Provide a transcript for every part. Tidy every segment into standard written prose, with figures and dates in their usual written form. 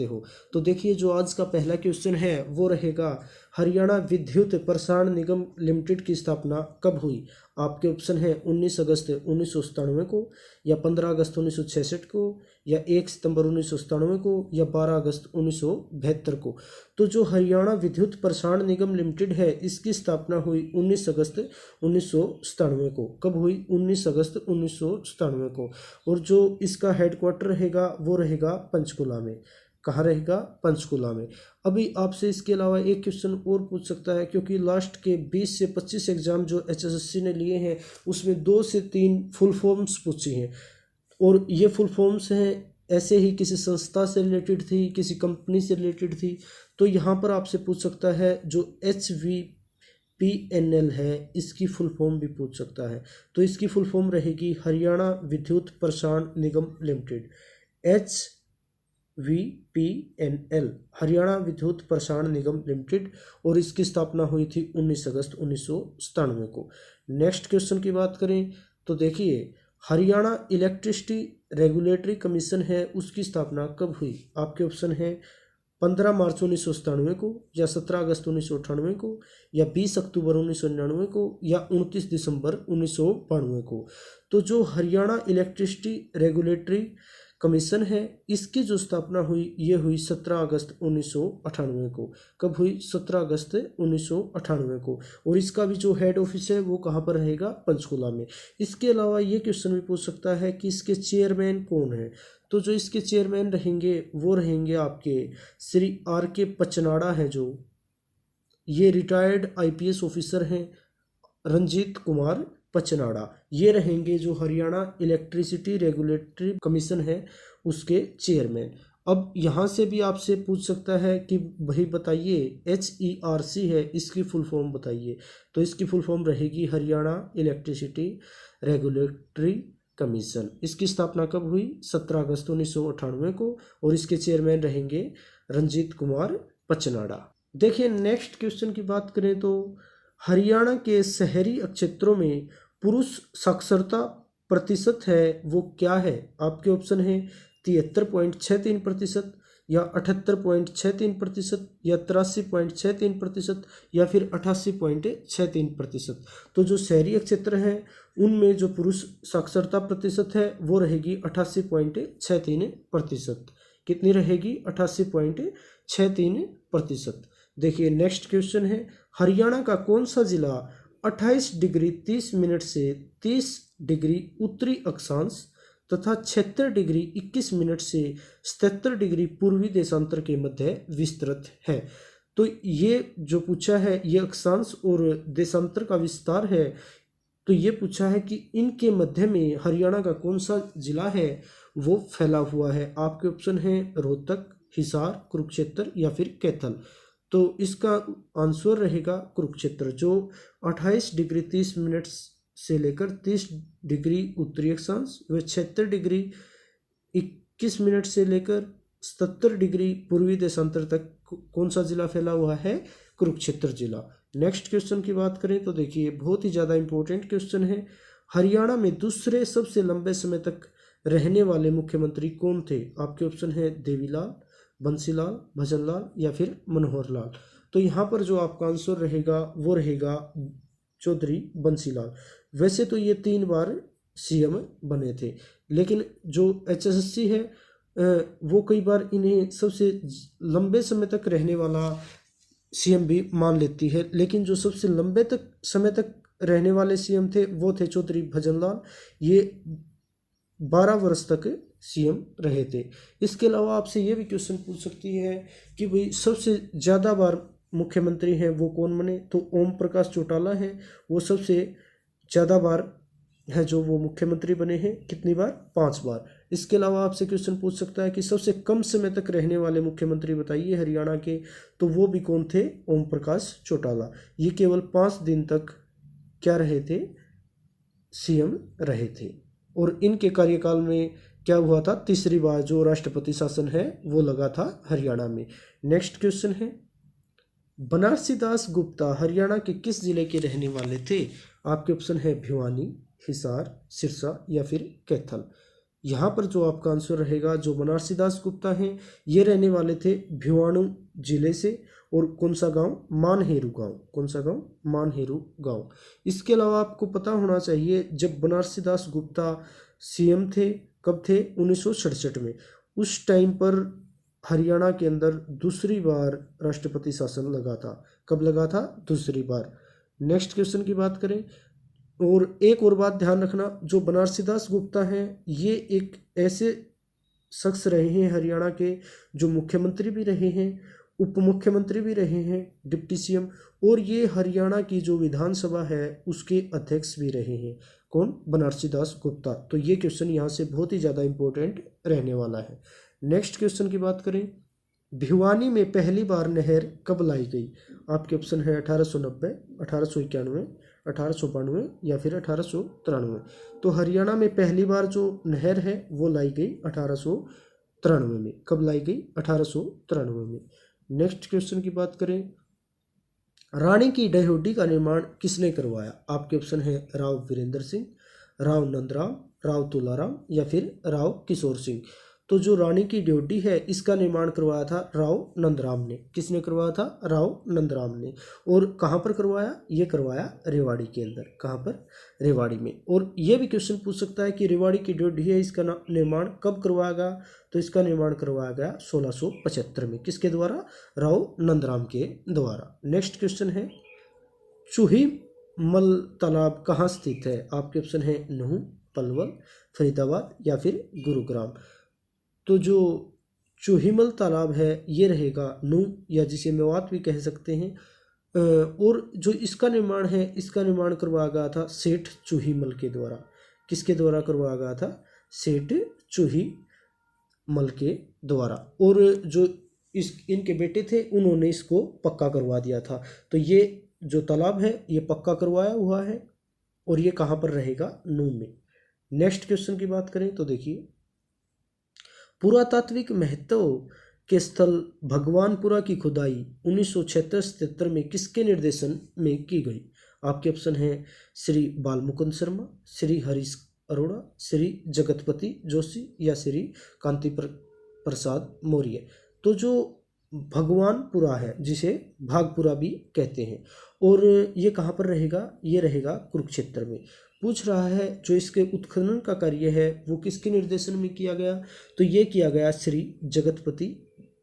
सकते हो। तो देखिए जो आज का पहला क्वेश्चन है वो रहेगा, हरियाणा विद्युत प्रसारण निगम लिमिटेड की स्थापना कब हुई? आपके ऑप्शन है 19 अगस्त 1997 को, या 15 अगस्त 1966 को, या 1 सितंबर 1997 को, या 12 अगस्त 1972 को। तो जो हरियाणा विद्युत प्रसारण निगम लिमिटेड है इसकी स्थापना हुई 19 अगस्त 1997 को। कब हुई? 19 अगस्त 1997 को। और जो इसका हेडक्वार्टर रहेगा वो रहेगा पंचकुला में। कहाँ रहेगा? पंचकुला में। अभी आपसे इसके अलावा एक क्वेश्चन और पूछ सकता है, क्योंकि लास्ट के 20 से 25 एग्जाम जो HSSC ने लिए हैं उसमें 2 से 3 फुल फॉर्म्स पूछी हैं, और ये फुल फॉर्म्स हैं ऐसे ही किसी संस्था से रिलेटेड थी, किसी कंपनी से रिलेटेड थी। तो यहाँ पर आपसे पूछ सकता है जो HVPNL है इसकी फुल फॉर्म भी पूछ सकता है। तो इसकी फुल फॉर्म रहेगी हरियाणा विद्युत प्रसारण निगम लिमिटेड, HVPNL, हरियाणा विद्युत प्रसारण निगम लिमिटेड, और इसकी स्थापना हुई थी 19 अगस्त 1997 को। नेक्स्ट क्वेश्चन की बात करें तो देखिए, हरियाणा इलेक्ट्रिसिटी रेगुलेटरी कमीशन है उसकी स्थापना कब हुई? आपके ऑप्शन है 15 मार्च 1997 को, या 17 अगस्त 1998 को, या 20 अक्टूबर 1999 को, या 29 दिसंबर 1992 को। तो जो हरियाणा इलेक्ट्रिसिटी रेगुलेटरी कमीशन है इसकी जो स्थापना हुई ये हुई 17 अगस्त 1998 को। कब हुई? 17 अगस्त 1998 को। और इसका भी जो हेड ऑफिस है वो कहाँ पर रहेगा? पंचकुला में। इसके अलावा ये क्वेश्चन भी पूछ सकता है कि इसके चेयरमैन कौन है? तो जो इसके चेयरमैन रहेंगे वो रहेंगे आपके श्री RK पचनाड़ा है, जो ये रिटायर्ड IPS ऑफिसर हैं, रंजीत कुमार पचनाड़ा, ये रहेंगे जो हरियाणा इलेक्ट्रिसिटी रेगुलेटरी कमीशन है उसके चेयरमैन। अब यहाँ से भी आपसे पूछ सकता है कि भाई बताइए HERC है इसकी फुल फॉर्म बताइए। तो इसकी फुल फॉर्म रहेगी हरियाणा इलेक्ट्रिसिटी रेगुलेटरी कमीशन। इसकी स्थापना कब हुई? 17 अगस्त 1998 को, और इसके चेयरमैन रहेंगे रंजीत कुमार पचनाड़ा। देखिए नेक्स्ट क्वेश्चन की बात करें तो हरियाणा के शहरी क्षेत्रों में पुरुष साक्षरता प्रतिशत है वो क्या है? आपके ऑप्शन है 73.63%, या 78.63%, या 83.63%, या फिर 88.63%। तो जो शहरी क्षेत्र हैं उनमें जो पुरुष साक्षरता प्रतिशत है वो रहेगी 88.63%। कितनी रहेगी? 88.63%। देखिए नेक्स्ट क्वेश्चन है, हरियाणा का कौन सा जिला 28 डिग्री 30 मिनट से 30 डिग्री उत्तरी अक्षांश तथा 76 डिग्री 21 मिनट से 77 डिग्री पूर्वी देशांतर के मध्य विस्तृत है? तो ये जो पूछा है ये अक्षांश और देशांतर का विस्तार है। तो ये पूछा है कि इनके मध्य में हरियाणा का कौन सा जिला है वो फैला हुआ है। आपके ऑप्शन है रोहतक, हिसार, कुरुक्षेत्र, या फिर कैथल। तो इसका आंसर रहेगा कुरुक्षेत्र, जो 28 डिग्री 30 मिनट से लेकर 30 डिग्री उत्तरी अक्षांश व 76 डिग्री 21 मिनट से लेकर 77 डिग्री पूर्वी देशांतर तक कौन सा जिला फैला हुआ है? कुरुक्षेत्र जिला। नेक्स्ट क्वेश्चन की बात करें तो देखिए बहुत ही ज़्यादा इंपॉर्टेंट क्वेश्चन है, हरियाणा में दूसरे सबसे लंबे समय तक रहने वाले मुख्यमंत्री कौन थे? आपके ऑप्शन है देवीलाल, बंसीलाल, भजनलाल, या फिर मनोहर लाल। तो यहाँ पर जो आपका आंसर रहेगा वो रहेगा चौधरी बंसीलाल। वैसे तो ये 3 बार CM बने थे, लेकिन जो HSSC है वो कई बार इन्हें सबसे लंबे समय तक रहने वाला CM भी मान लेती है, लेकिन जो सबसे लंबे समय तक रहने वाले CM थे वो थे चौधरी भजनलाल। ये 12 वर्ष तक CM रहे थे। इसके अलावा आपसे ये भी क्वेश्चन पूछ सकती है कि भाई सबसे ज़्यादा बार मुख्यमंत्री हैं वो कौन बने? तो ओम प्रकाश चौटाला हैं, वो सबसे ज़्यादा बार है जो वो मुख्यमंत्री बने हैं। कितनी बार? 5 बार। इसके अलावा आपसे क्वेश्चन पूछ सकता है कि सबसे कम समय तक रहने वाले मुख्यमंत्री बताइए हरियाणा के, तो वो भी कौन थे? ओम प्रकाश चौटाला। ये केवल 5 दिन तक क्या रहे थे? CM रहे थे। और इनके कार्यकाल में क्या हुआ था? तीसरी बार जो राष्ट्रपति शासन है वो लगा था हरियाणा में। नेक्स्ट क्वेश्चन है, बनारसी दास गुप्ता हरियाणा के किस जिले के रहने वाले थे? आपके ऑप्शन है भिवानी, हिसार, सिरसा, या फिर कैथल। यहाँ पर जो आपका आंसर रहेगा, जो बनारसी दास गुप्ता हैं ये रहने वाले थे भिवानी जिले से। और कौन सा गांव? मानहेरू गांव। कौन सा गांव? मानहेरू गांव। इसके अलावा आपको पता होना चाहिए, जब बनारसी दास गुप्ता सीएम थे, कब थे? 1967 में। उस टाइम पर हरियाणा के अंदर दूसरी बार राष्ट्रपति शासन लगा था। कब लगा था? दूसरी बार। नेक्स्ट क्वेश्चन की बात करें, और एक और बात ध्यान रखना, जो बनारसी दास गुप्ता हैं ये एक ऐसे शख्स रहे हैं हरियाणा के, जो मुख्यमंत्री भी रहे हैं, उप मुख्यमंत्री भी रहे हैं, डिप्टी सीएम, और ये हरियाणा की जो विधानसभा है उसके अध्यक्ष भी रहे हैं। कौन? बनारसी दास गुप्ता। तो ये क्वेश्चन यहाँ से बहुत ही ज़्यादा इंपॉर्टेंट रहने वाला है। नेक्स्ट क्वेश्चन की बात करें, भिवानी में पहली बार नहर कब लाई गई? आपके ऑप्शन है 1890, 1891, 1892 या फिर 1893। तो हरियाणा में पहली बार जो नहर है वो लाई गई 1893 में। कब लाई गई? 1893 में। नेक्स्ट क्वेश्चन की बात करें, रानी की डयोढ़ी का निर्माण किसने करवाया? आपके ऑप्शन है राव वीरेंद्र सिंह, राव नंदराम, राव तुलाराम या फिर राव किशोर सिंह। तो जो रानी की ड्योढ़ी है इसका निर्माण करवाया था राव नंदराम ने। किसने करवाया था? राव नंदराम ने। और कहाँ पर करवाया? ये करवाया रेवाड़ी के अंदर। कहाँ पर? रेवाड़ी में। और ये भी क्वेश्चन पूछ सकता है कि रेवाड़ी की ड्योढ़ी है, इसका निर्माण कब करवाया गया? तो इसका निर्माण करवाया गया 1675 में। किसके द्वारा? राव नंदराम के द्वारा। नेक्स्ट क्वेश्चन है, चूहीमल तालाब कहाँ स्थित है? आपके ऑप्शन है नूंह, पलवल, फरीदाबाद या फिर गुरुग्राम। तो जो चूहीमल तालाब है ये रहेगा नूंह, या जिसे मेवात भी कह सकते हैं। और जो इसका निर्माण है इसका निर्माण करवाया गया था सेठ चूहीमल के द्वारा। किसके द्वारा करवाया गया था? सेठ चूहीमल के द्वारा। और जो इनके बेटे थे उन्होंने इसको पक्का करवा दिया था। तो ये जो तालाब है ये पक्का करवाया हुआ है, और ये कहाँ पर रहेगा? नूंह में। नेक्स्ट क्वेश्चन की बात करें तो देखिए, पुरातात्विक महत्व के स्थल भगवानपुरा की खुदाई 1976-77 में किसके निर्देशन में की गई? आपके ऑप्शन है श्री बालमुकुंद शर्मा, श्री हरीश अरोड़ा, श्री जगतपति जोशी या श्री कांति प्रसाद मौर्य। तो जो भगवानपुरा है जिसे भागपुरा भी कहते हैं, और ये कहाँ पर रहेगा? ये रहेगा कुरुक्षेत्र में। पूछ रहा है जो इसके उत्खनन का कार्य है वो किसके निर्देशन में किया गया? तो ये किया गया श्री जगतपति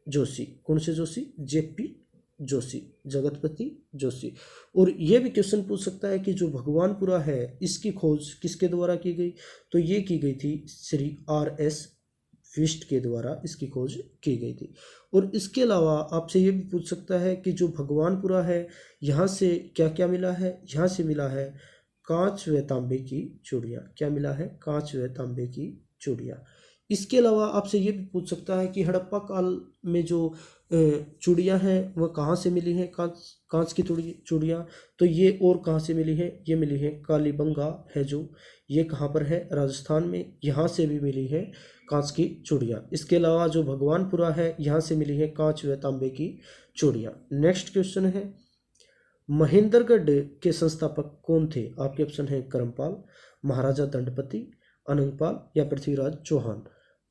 जोशी। कौन से जोशी? जेपी जोशी, जगतपति जोशी। और ये भी क्वेश्चन पूछ सकता है कि जो भगवानपुरा है इसकी खोज किसके द्वारा की गई? तो ये की गई थी श्री RS विष्ट के द्वारा इसकी खोज की गई थी। और इसके अलावा आपसे ये भी पूछ सकता है कि जो भगवानपुरा है यहाँ से क्या क्या मिला है? यहाँ से मिला है कांच व तांबे की चूड़ियाँ। क्या मिला है? कांच व तांबे की चूड़ियाँ। इसके अलावा आपसे ये भी पूछ सकता है कि हड़प्पा काल में जो चूड़ियाँ हैं वह कहाँ से मिली हैं? कांच की चूड़ियाँ। तो ये और कहाँ से मिली है? ये मिली है कालीबंगा है जो, ये कहाँ पर है? राजस्थान में। यहाँ से भी मिली है कांच की चूड़ियाँ। इसके अलावा जो भगवानपुरा है यहाँ से मिली है कांच व तांबे की चूड़ियाँ। नेक्स्ट क्वेश्चन है, महेंद्रगढ़ के संस्थापक कौन थे? आपके ऑप्शन है करमपाल, महाराजा दंडपति, अनंगपाल या पृथ्वीराज चौहान।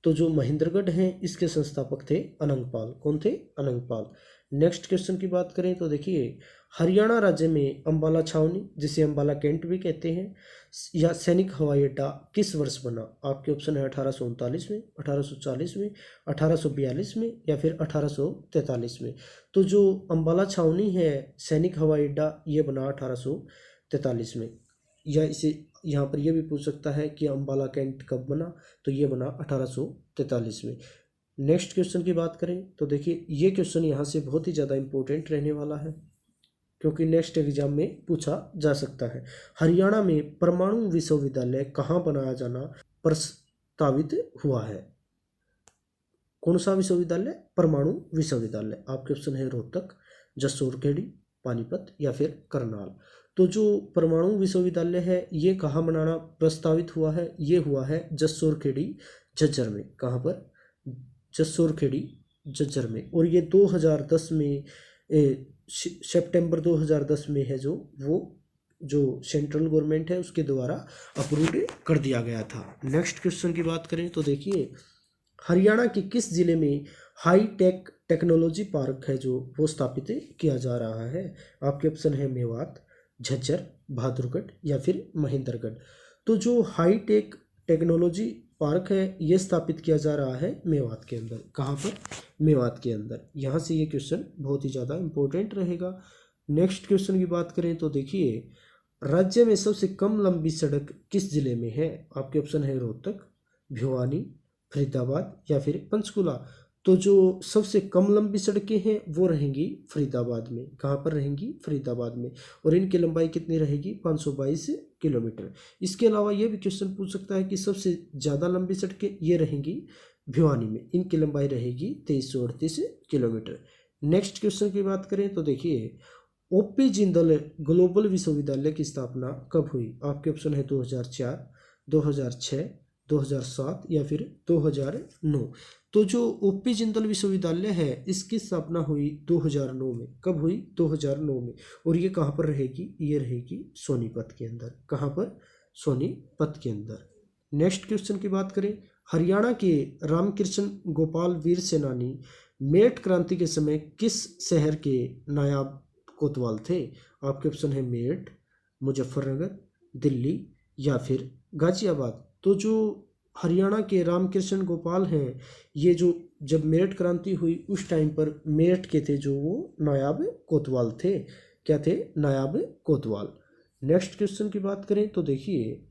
तो जो महेंद्रगढ़ हैं इसके संस्थापक थे अनंगपाल। कौन थे? अनंगपाल। नेक्स्ट क्वेश्चन की बात करें तो देखिए, हरियाणा राज्य में अंबाला छावनी जिसे अंबाला कैंट भी कहते हैं या सैनिक हवाई अड्डा किस वर्ष बना? आपके ऑप्शन है 1839 में, 1840 में, 1842 में या फिर 1843 में। तो जो अंबाला छावनी है सैनिक हवाई अड्डा ये बना 1843 में। या इसे यहाँ पर यह भी पूछ सकता है कि अंबाला कैंट कब बना? तो ये बना 1843 में। नेक्स्ट क्वेश्चन की बात करें तो देखिए, ये क्वेश्चन यहाँ से बहुत ही ज़्यादा इंपॉर्टेंट रहने वाला है क्योंकि नेक्स्ट एग्जाम में पूछा जा सकता है। हरियाणा में परमाणु विश्वविद्यालय कहाँ बनाया जाना प्रस्तावित हुआ है? कौन सा विश्वविद्यालय? परमाणु विश्वविद्यालय। आपके ऑप्शन है रोहतक, जसोरखेड़ी, पानीपत या फिर करनाल। तो जो परमाणु विश्वविद्यालय है ये कहाँ बनाना प्रस्तावित हुआ है? ये हुआ है जसोरखेड़ी झज्जर में। कहाँ पर? जसोरखेड़ी झज्जर में। और ये 2010 में सितंबर 2010 में है जो वो जो सेंट्रल गवर्नमेंट है उसके द्वारा अप्रूव्ड कर दिया गया था। नेक्स्ट क्वेश्चन की बात करें तो देखिए, हरियाणा के किस जिले में हाई टेक टेक्नोलॉजी पार्क है जो वो स्थापित किया जा रहा है? आपके ऑप्शन है मेवात, झज्जर, बहादुरगढ़ या फिर महेंद्रगढ़। तो जो हाई टेक टेक्नोलॉजी पार्क है ये स्थापित किया जा रहा है मेवात के अंदर। कहाँ पर? मेवात के अंदर। यहाँ से ये क्वेश्चन बहुत ही ज़्यादा इंपॉर्टेंट रहेगा। नेक्स्ट क्वेश्चन की बात करें तो देखिए, राज्य में सबसे कम लंबी सड़क किस जिले में है? आपके ऑप्शन है रोहतक, भिवानी, फरीदाबाद या फिर पंचकुला। तो जो सबसे कम लंबी सड़कें हैं वो रहेंगी फरीदाबाद में। कहाँ पर रहेंगी? फरीदाबाद में। और इनकी लंबाई कितनी रहेगी? 522 किलोमीटर। इसके अलावा ये भी क्वेश्चन पूछ सकता है कि सबसे ज़्यादा लंबी सड़कें ये रहेंगी भिवानी में, इनकी लंबाई रहेगी 2338 किलोमीटर। नेक्स्ट क्वेश्चन की बात करें तो देखिए, ओपी जिंदल ग्लोबल विश्वविद्यालय की स्थापना कब हुई? आपके ऑप्शन है 2004, 2006, 2007 या फिर 2009। तो जो ओपी जिंदल विश्वविद्यालय है इसकी स्थापना हुई 2009 में। कब हुई? 2009 में। और ये कहाँ पर रहेगी? ये रहेगी सोनीपत के अंदर। कहाँ पर? सोनीपत के अंदर। नेक्स्ट क्वेश्चन की बात करें, हरियाणा के रामकृष्ण गोपाल वीर सेनानी मेरठ क्रांति के समय किस शहर के नायाब कोतवाल थे? आपके ऑप्शन है मेरठ, मुजफ्फरनगर, दिल्ली या फिर गाजियाबाद। तो जो हरियाणा के रामकृष्ण गोपाल हैं ये जो जब मेरठ क्रांति हुई उस टाइम पर मेरठ के थे जो वो नायाब कोतवाल थे। क्या थे? नायाब कोतवाल। नेक्स्ट क्वेश्चन की बात करें तो देखिए,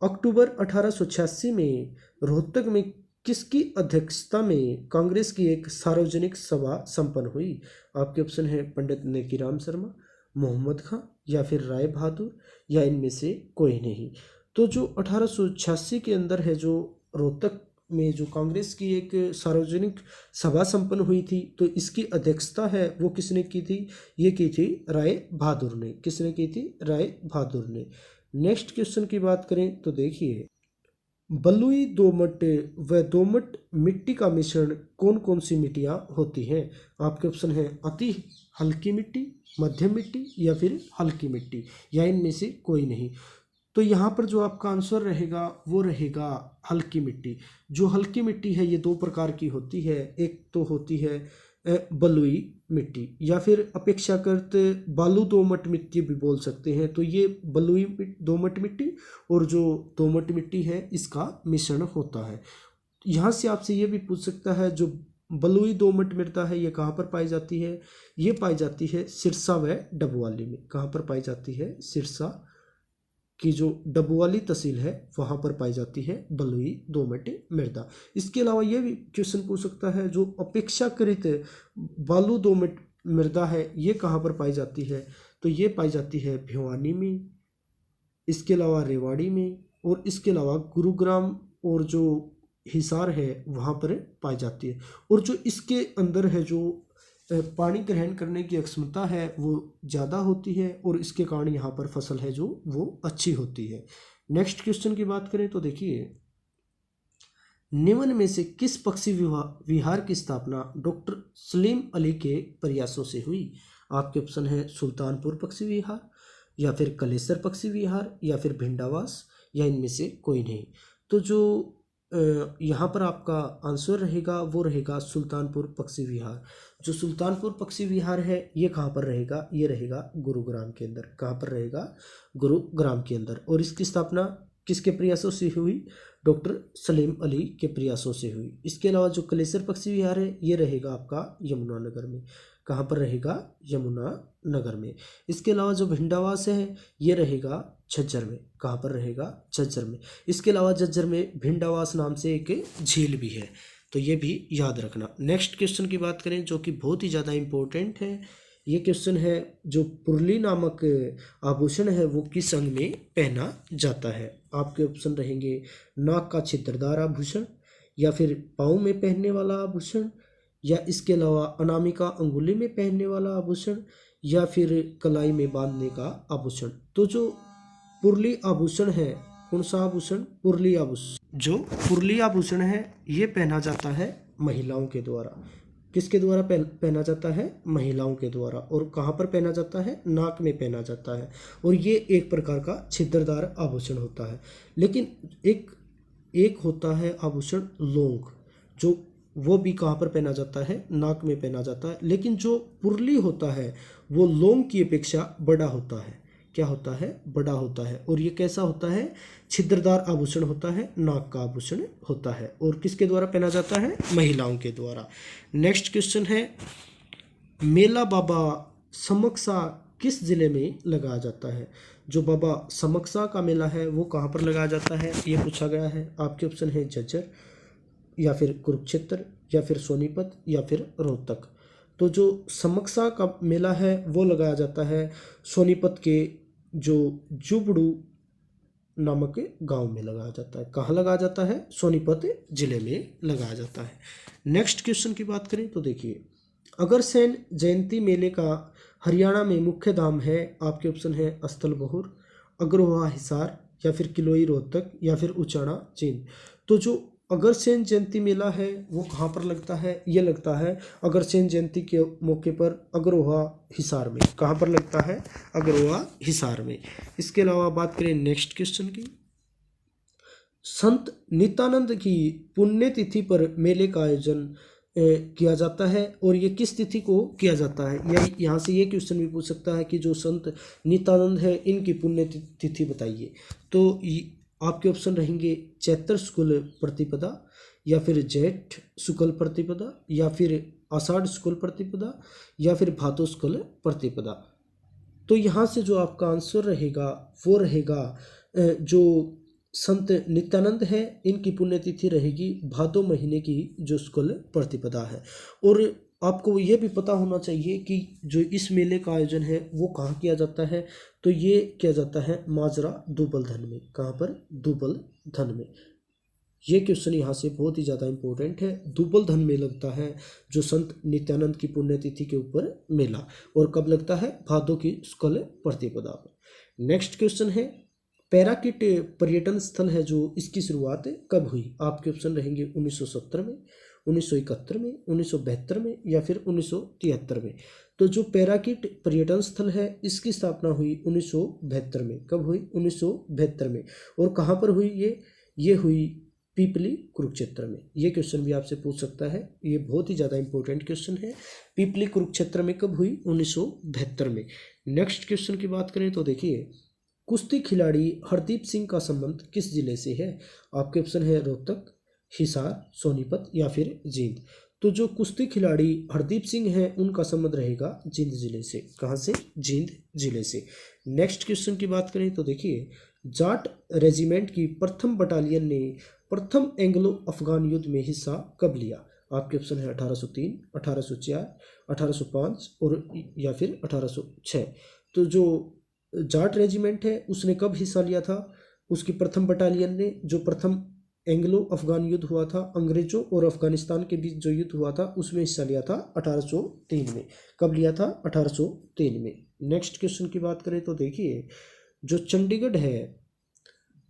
अक्टूबर 1886 में रोहतक में किसकी अध्यक्षता में कांग्रेस की एक सार्वजनिक सभा संपन्न हुई? आपके ऑप्शन है पंडित नेकीराम शर्मा, मोहम्मद खां या फिर राय बहादुर या इनमें से कोई नहीं। तो जो 1886 के अंदर है जो रोहतक में जो कांग्रेस की एक सार्वजनिक सभा संपन्न हुई थी तो इसकी अध्यक्षता है वो किसने की थी? ये की थी राय बहादुर ने। किसने की थी? राय बहादुर ने। नेक्स्ट क्वेश्चन की बात करें तो देखिए, बलुई दोमट व दोमट मिट्टी का मिश्रण कौन कौन सी मिट्टियाँ होती हैं? आपके ऑप्शन है अति हल्की मिट्टी, मध्यम मिट्टी या फिर हल्की मिट्टी या इनमें से कोई नहीं। तो यहाँ पर जो आपका आंसर रहेगा वो रहेगा हल्की मिट्टी। जो हल्की मिट्टी है ये दो प्रकार की होती है, एक तो होती है बलुई मिट्टी या फिर अपेक्षाकृत बालू दोमट मिट्टी भी बोल सकते हैं। तो ये बलुई दोमट मिट्टी और जो दोमट मिट्टी है इसका मिश्रण होता है। यहाँ से आपसे ये भी पूछ सकता है जो बलुई दोमट मृदा है ये कहाँ पर पाई जाती है? ये पाई जाती है सिरसा व डबवाली में। कहाँ पर पाई जाती है? सिरसा की जो डबवाली तहसील है वहाँ पर पाई जाती है बलुई दोमट मृदा। इसके अलावा ये भी क्वेश्चन पूछ सकता है जो अपेक्षाकृत बालू दोमट मृदा है ये कहाँ पर पाई जाती है? तो ये पाई जाती है भिवानी में, इसके अलावा रेवाड़ी में और इसके अलावा गुरुग्राम और जो हिसार है वहाँ पर पाई जाती है। और जो इसके अंदर है जो पानी ग्रहण करने की क्षमता है वो ज़्यादा होती है और इसके कारण यहाँ पर फसल है जो वो अच्छी होती है। नेक्स्ट क्वेश्चन की बात करें तो देखिए, निम्न में से किस पक्षी विहार की स्थापना डॉक्टर सलीम अली के प्रयासों से हुई? आपके ऑप्शन है सुल्तानपुर पक्षी विहार या फिर कलेसर पक्षी विहार या फिर भिंडावास या इनमें से कोई नहीं। तो जो यहाँ पर आपका आंसर रहेगा वो रहेगा सुल्तानपुर पक्षी विहार। जो सुल्तानपुर पक्षी विहार है ये कहाँ पर रहेगा? ये रहेगा गुरुग्राम के अंदर। कहाँ पर रहेगा? गुरुग्राम के अंदर। और इसकी स्थापना किसके प्रयासों से हुई? डॉक्टर सलीम अली के प्रयासों से हुई। इसके अलावा जो कलेसर पक्षी विहार है ये रहेगा आपका यमुनानगर में। कहाँ पर रहेगा? यमुनानगर में। इसके अलावा जो भिंडावास है ये रहेगा झज्जर में। कहाँ पर रहेगा? झज्जर में। इसके अलावा झज्जर में भिंडावास नाम से एक झील भी है तो ये भी याद रखना। नेक्स्ट क्वेश्चन की बात करें जो कि बहुत ही ज़्यादा इम्पोर्टेंट है। ये क्वेश्चन है जो पुरली नामक आभूषण है वो किस अंग में पहना जाता है? आपके ऑप्शन रहेंगे नाक का छिद्रदार आभूषण या फिर पाँव में पहनने वाला आभूषण या इसके अलावा अनामिका अंगुली में पहनने वाला आभूषण या फिर कलाई में बांधने का आभूषण। तो जो पुरली आभूषण है, कौन सा आभूषण? पुरली आभूषण। जो पुरली आभूषण है ये पहना जाता है महिलाओं के द्वारा। किसके द्वारा पहना जाता है? महिलाओं के द्वारा। और कहाँ पर पहना जाता है? नाक में पहना जाता है। और ये एक प्रकार का छिद्रदार आभूषण होता है। लेकिन एक होता है आभूषण लौंग, जो वो भी कहाँ पर पहना जाता है? नाक में पहना जाता है। लेकिन जो पुरली होता है वो लौंग की अपेक्षा बड़ा होता है। क्या होता है? बड़ा होता है। और ये कैसा होता है? छिद्रदार आभूषण होता है, नाक का आभूषण होता है। और किसके द्वारा पहना जाता है? महिलाओं के द्वारा। नेक्स्ट क्वेश्चन है, मेला बाबा समक्सा किस जिले में लगाया जाता है? जो बाबा समक्सा का मेला है वो कहाँ पर लगाया जाता है? ये पूछा गया है। आपके ऑप्शन है झज्जर, या फिर कुरुक्षेत्र, या फिर सोनीपत, या फिर रोहतक। तो जो समक्सा का मेला है वो लगाया जाता है सोनीपत के जो जुबड़ू नामक गांव में लगाया जाता है। कहाँ लगाया जाता है? सोनीपत जिले में लगाया जाता है। नेक्स्ट क्वेश्चन की बात करें तो देखिए, अग्रसेन जयंती मेले का हरियाणा में मुख्य धाम है। आपके ऑप्शन है स्थलबहुर, अग्रोहा हिसार, या फिर किलोई रोहतक, या फिर उचाना जींद। तो जो अग्रसेन जयंती मेला है वो कहाँ पर लगता है? ये लगता है अग्रसेन जयंती के मौके पर अग्रोहा हिसार में। कहाँ पर लगता है? अग्रोहा हिसार में। इसके अलावा बात करें नेक्स्ट क्वेश्चन की, संत नित्यानंद की पुण्यतिथि पर मेले का आयोजन किया जाता है। और ये किस तिथि को किया जाता है? या यहाँ से ये क्वेश्चन भी पूछ सकता है कि जो संत नित्यानंद है इनकी पुण्यतिथि बताइए। तो आपके ऑप्शन रहेंगे चैत्र शुक्ल प्रतिपदा, या फिर जेठ शुक्ल प्रतिपदा, या फिर आषाढ़ शुक्ल प्रतिपदा, या फिर भादो शुक्ल प्रतिपदा। तो यहाँ से जो आपका आंसर रहेगा वो रहेगा जो संत नित्यानंद है इनकी पुण्यतिथि रहेगी भादो महीने की जो शुक्ल प्रतिपदा है। और आपको ये भी पता होना चाहिए कि जो इस मेले का आयोजन है वो कहाँ किया जाता है? तो ये किया जाता है माजरा दूबलधन में। कहाँ पर? दूबलधन में। ये क्वेश्चन यहाँ से बहुत ही ज़्यादा इंपॉर्टेंट है। दूबलधन में लगता है जो संत नित्यानंद की पुण्यतिथि के ऊपर मेला। और कब लगता है? भादो की शुक्ल प्रतिपदा पर। नेक्स्ट क्वेश्चन है, पैराकिट पर्यटन स्थल है जो इसकी शुरुआत कब हुई? आपके ऑप्शन रहेंगे 1970 में, 1971 में, 1972 में, या फिर 1973 में। तो जो पैराकिट पर्यटन स्थल है इसकी स्थापना हुई 1972 में। कब हुई? 1972 में। और कहाँ पर हुई ये हुई पीपली कुरुक्षेत्र में। ये क्वेश्चन भी आपसे पूछ सकता है, ये बहुत ही ज़्यादा इंपॉर्टेंट क्वेश्चन है। पीपली कुरुक्षेत्र में कब हुई? 1972 में। नेक्स्ट क्वेश्चन की बात करें तो देखिए, कुश्ती खिलाड़ी हरदीप सिंह का संबंध किस जिले से है? आपके ऑप्शन है रोहतक, हिसार, सोनीपत, या फिर जींद। तो जो कुश्ती खिलाड़ी हरदीप सिंह हैं उनका संबंध रहेगा जींद जिले से। कहाँ से? जींद जिले से। नेक्स्ट क्वेश्चन की बात करें तो देखिए, जाट रेजिमेंट की प्रथम बटालियन ने प्रथम एंग्लो अफगान युद्ध में हिस्सा कब लिया? आपके ऑप्शन है 1803, 1804, 1805 और या फिर 1806। तो जो जाट रेजिमेंट है उसने कब हिस्सा लिया था? उसकी प्रथम बटालियन ने जो प्रथम एंग्लो अफगान युद्ध हुआ था, अंग्रेजों और अफगानिस्तान के बीच जो युद्ध हुआ था उसमें हिस्सा लिया था 1803 में। कब लिया था? 1803 में। नेक्स्ट क्वेश्चन की बात करें तो देखिए, जो चंडीगढ़ है,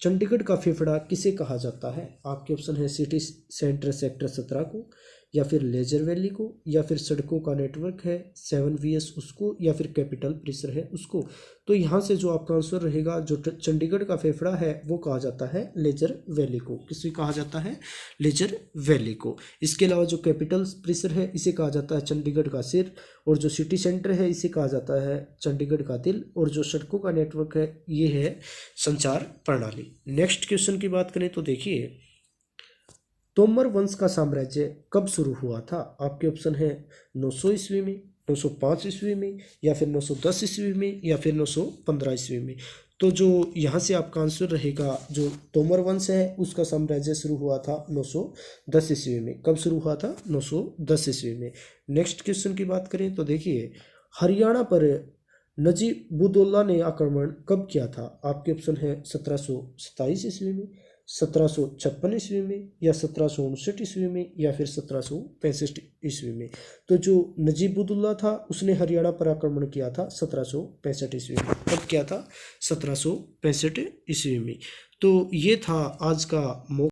चंडीगढ़ का फेफड़ा किसे कहा जाता है? आपके ऑप्शन है सिटी सेंटर सेक्टर 17 को, या फिर लेजर वैली को, या फिर सड़कों का नेटवर्क है 7VS उसको, या फिर कैपिटल परिसर है उसको। तो यहाँ से जो आपका आंसर रहेगा, जो चंडीगढ़ का फेफड़ा है वो कहा जाता है लेजर वैली को। किसे कहा जाता है? लेजर वैली को। इसके अलावा जो कैपिटल परिसर है इसे कहा जाता है चंडीगढ़ का सिर, और जो सिटी सेंटर है इसे कहा जाता है चंडीगढ़ का दिल, और जो सड़कों का नेटवर्क है ये है संचार प्रणाली। नेक्स्ट क्वेश्चन की बात करें तो देखिए, तोमर वंश का साम्राज्य कब शुरू हुआ था? आपके ऑप्शन है 900 ईस्वी में, 905 ईस्वी में, या फिर 910 ईस्वी में, या फिर 915 ईस्वी में। तो जो यहाँ से आपका आंसर रहेगा, जो तोमर वंश है उसका साम्राज्य शुरू हुआ था 910 ईस्वी में। कब शुरू हुआ था? 910 ईस्वी में। नेक्स्ट क्वेश्चन की बात करें तो देखिए, हरियाणा पर नजीबुद्दौला ने आक्रमण कब किया था? आपके ऑप्शन है 1727 ईस्वी में, 1756 ईस्वी में, या 1759 ईस्वी में, या फिर 1765 ईस्वी में। तो जो नजीबुद्दौला था उसने हरियाणा पर आक्रमण किया था 1765 ईस्वी में। कब किया था? 1765 ईस्वी में। तो ये था आज का